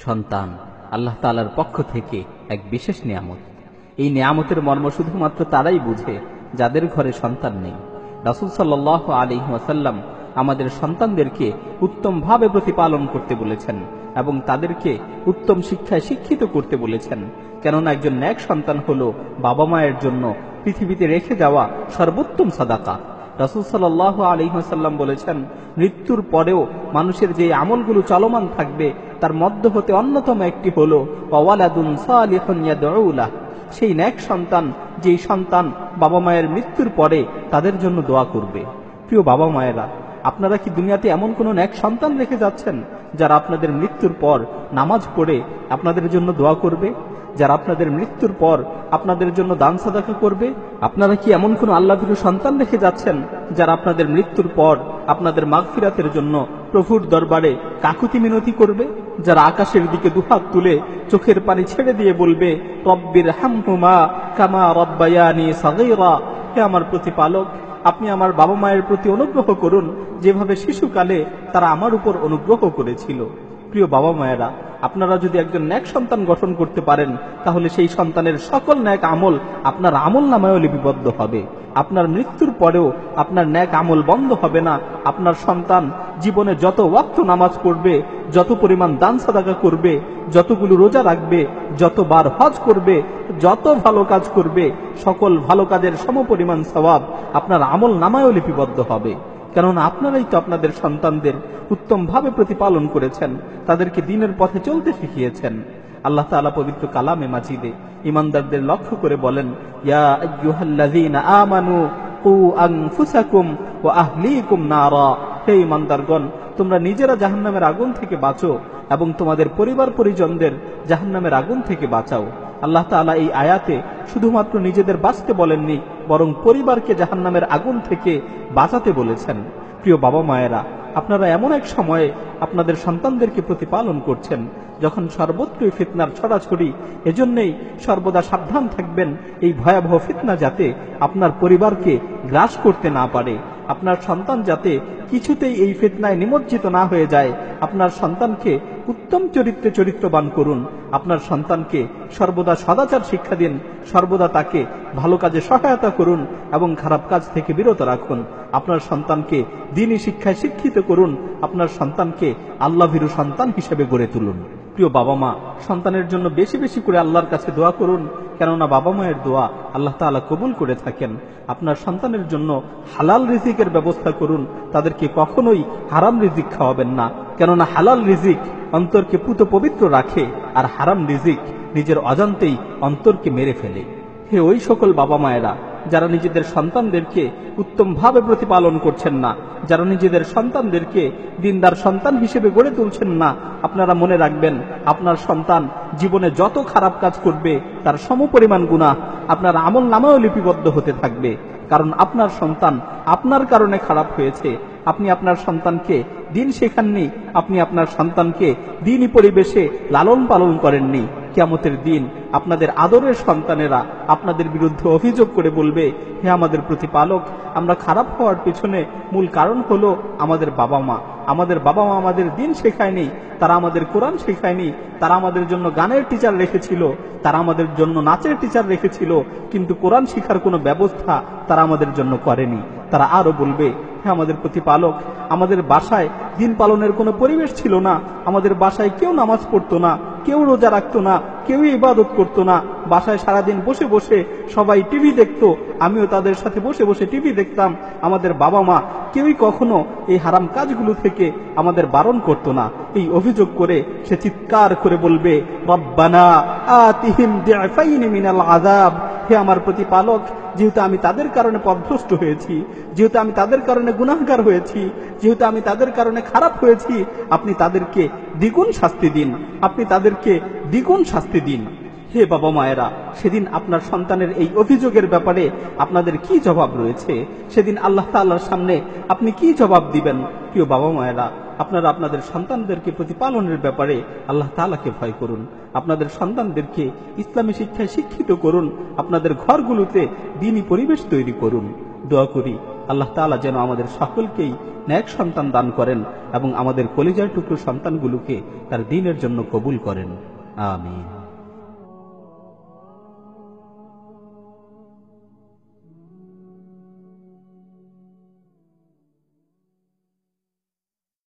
সন্তান আল্লাহ তাআলার পক্ষ থেকে এক বিশেষ নিয়ামত। এই নিয়ামতের মর্ম শুধুমাত্র তারাই বুঝে যাদের ঘরে সন্তান নেই। রাসূল সাল্লাল্লাহু আলাইহি ওয়াসাল্লাম আমাদের সন্তানদেরকে উত্তমভাবে প্রতিপালন করতে বলেছেন এবং তাদেরকে উত্তম শিক্ষায় শিক্ষিত করতে বলেছেন। কেননা একজন নেক সন্তান হলো বাবা মায়ের জন্য পৃথিবীতে রেখে যাওয়া সর্বোত্তম সাদাকা। রাসূল সাল্লাল্লাহু আলাইহি ওয়াসাল্লাম বলেছেন, মৃত্যুর পরেও মানুষের যে আমলগুলো চলমান থাকবে তার মধ্য হতে অন্যতম একটি হলো ওয়ালাদুন সালিহুন ইয়াদউ লাহ, সেই নেক সন্তান, যেই সন্তান বাবা মায়ের মৃত্যুর পরে তাদের জন্য দোয়া করবে। প্রিয় বাবা মায়েরা, আপনারা কি দুনিয়াতে এমন কোন নেক সন্তান রেখে যাচ্ছেন যারা আপনাদের মৃত্যুর পর নামাজ পড়ে আপনাদের জন্য দোয়া করবে, যারা আপনাদের মৃত্যুর পর আপনাদের জন্য দান সাদাকা করবে? আপনারা কি এমন কোন আল্লাহভীরু সন্তান রেখে যাচ্ছেন যারা আপনাদের মৃত্যুর পর আপনাদের মাগফিরাতের জন্য প্রভুর দরবারে কাকুতি মিনতি করবে, যারা আকাশের দিকে দুহাত তুলে চোখের পানি ছেড়ে দিয়ে বলবে, রব্বির হামহুমা কামা রব্বায়ানি সাগীরা, হে আমার প্রতিপালক, আপনি আমার বাবা মায়ের প্রতি অনুগ্রহ করুন যেভাবে শিশুকালে তারা আমার উপর অনুগ্রহ করেছিল। প্রিয় বাবা মায়েরা, আপনারা যদি একজন নেক সন্তান গঠন করতে পারেন তাহলে সেই সন্তানের সকল নেক আমল আপনার আমল নামায়ও লিপিবদ্ধ হবে। আপনার মৃত্যুর পরেও আপনার নেক আমল বন্ধ হবে না। আপনার সন্তান জীবনে যত ওয়াক্ত নামাজ পড়বে, যত পরিমাণ দান সাদাকা করবে, যতগুলো রোজা রাখবে, যতবার হজ করবে, যত ভালো কাজ করবে, সকল ভালো কাজের সমপরিমাণ সওয়াব আপনার আমল নামায়ও লিপিবদ্ধ হবে। কেননা আপনারাই তো আপনাদের সন্তানদের উত্তমভাবে প্রতিপালন করেছেন, তাদেরকে দ্বীনের পথে চলতে শিখিয়েছেন। আল্লাহ তাআলা পবিত্র কালামে মাজিদে ঈমানদারদের লক্ষ্য করে বলেন, ইয়া আইয়ুহাল্লাযীনা আমানু কু আনফুসাকুম ওয়া আহলিকুম নারা, হে ঈমানদারগণ, তোমরা নিজেরা জাহান্নামের আগুন থেকে বাঁচো এবং তোমাদের পরিবার পরিজনদের জাহান্নামের আগুন থেকে বাঁচাও। আল্লাহ তাআলা এই আয়াতে শুধুমাত্র নিজেদের বাঁচতে বলেননি, বরং পরিবারকে জাহান্নামের আগুন থেকে বাঁচাতে বলেছেন। প্রিয় বাবা মায়েরা, আপনারা এমন এক সময়ে আপনাদের সন্তানদেরকে প্রতিপালন করছেন যখন সর্বত্রই ফিতনার ছড়াছড়ি। এজন্যই সর্বদা সাবধান থাকবেন এই ভয়াবহ ফিতনা যাতে আপনার পরিবারকে গ্রাস করতে না পারে। আপনার সন্তান যাতে কিছুতেই এই ফিতনায় নিমজ্জিত না হয়ে যায়। আপনার সন্তানকে উত্তম চরিত্রে চরিত্রবান করুন। আপনার সন্তানকে সর্বদা সদাচার শিক্ষা দিন, সর্বদা তাকে ভালো কাজে সহায়তা করুন এবং খারাপ কাজ থেকে বিরত রাখুন। আপনার সন্তানকে দ্বীনী শিক্ষায় শিক্ষিত করুন। আপনার সন্তানকে আল্লাহভীরু সন্তান হিসেবে গড়ে তুলুন। প্রিয় বাবা মা, সন্তানের জন্য বেশি বেশি করে আল্লাহর কাছে দোয়া করুন, কেননা বাবা মায়ের দোয়া আল্লাহ তাআলা কবুল করে থাকেন। আপনার সন্তানের জন্য হালাল রিজিকের ব্যবস্থা করুন, তাদেরকে কখনোই হারাম রিজিক খাওয়াবেন না, কেননা হালাল রিজিক অন্তরকে পুত পবিত্র রাখে আর হারাম রিজিক নিজের অজান্তেই অন্তরকে মেরে ফেলে। হে ওই সকল বাবা মায়েরা যারা নিজেদের সন্তানদেরকে উত্তমভাবে প্রতিপালন করছেন না, যারা নিজেদের সন্তানদেরকে দিনদার সন্তান হিসেবে গড়ে তুলছেন না, আপনারা মনে রাখবেন আপনার সন্তান জীবনে যত খারাপ কাজ করবে তার সমপরিমাণ গুনাহ আপনার আমল নামায়ও লিপিবদ্ধ হতে থাকবে। কারণ আপনার সন্তান আপনার কারণে খারাপ হয়েছে। আপনি আপনার সন্তানকে দিন শেখাননি, আপনি আপনার সন্তানকে দিনই পরিবেশে লালন পালন করেননি। কিয়ামতের দিন আপনাদের আদরের সন্তানেরা আপনাদের বিরুদ্ধে অভিযোগ করে বলবে, হে আমাদের প্রতিপালক, আমরা খারাপ হওয়ার পিছনে মূল কারণ হলো আমাদের বাবা মা। আমাদের বাবা মা আমাদের দিন শেখায়নি, তারা আমাদের কোরআন শেখায়নি, তারা আমাদের জন্য গানের টিচার রেখেছিল, তারা আমাদের জন্য নাচের টিচার রেখেছিল, কিন্তু কোরআন শিখার কোনো ব্যবস্থা তারা আমাদের জন্য করেনি। তারা আরো বলবে, হে আমাদের প্রতিপালক, আমাদের বাসায় দিন পালনের কোনো পরিবেশ ছিল না, আমাদের বাসায় কেউ নামাজ পড়তো না, কেউ রোজা রাখতো না, কেউ ইবাদত করতো না, বাসায় সারাদিন বসে বসে সবাই টিভি দেখতো, আমিও তাদের সাথে বসে বসে টিভি দেখতাম। আমাদের বাবা মা কেউই কখনো এই হারাম কাজগুলো থেকে আমাদের বারণ করতো না। এই অভিযোগ করে সে চিৎকার করে বলবে, রব্বানা আতিহিম দি'ফাইনি মিনাল আযাব, হে আমার প্রতিপালক, যেহেতু আমি তাদের কারণে পথভ্রষ্ট হয়েছি, যেহেতু আমি তাদের কারণে গুনাহগার হয়েছি, যেহেতু আমি তাদের কারণে খারাপ হয়েছি, আপনি তাদেরকে দ্বিগুণ শাস্তি দিন, আপনি তাদেরকে দ্বিগুণ শাস্তি দিন। হে বাবা মায়েরা, সেদিন আপনার সন্তানের এই অভিযোগের ব্যাপারে আপনাদের কি জবাব রয়েছে? সেদিন আল্লাহ তাআলার সামনে আপনি কি জবাব দিবেন? প্রিয় বাবা মায়েরা, আপনারা আপনাদের সন্তানদেরকে প্রতিপালনের ব্যাপারে আল্লাহ তাআলাকে ভয় করুন। আপনাদের সন্তানদেরকে ইসলামী শিক্ষায় শিক্ষিত করুন। আপনাদের ঘরগুলোতে দ্বীনী পরিবেশ তৈরি করুন। দোয়া করি আল্লাহ তাআলা যেন আমাদের সকলকেই নেক সন্তান দান করেন এবং আমাদের কলিজার টুকরো সন্তানগুলোকে তার দ্বীনের জন্য কবুল করেন। আমিন।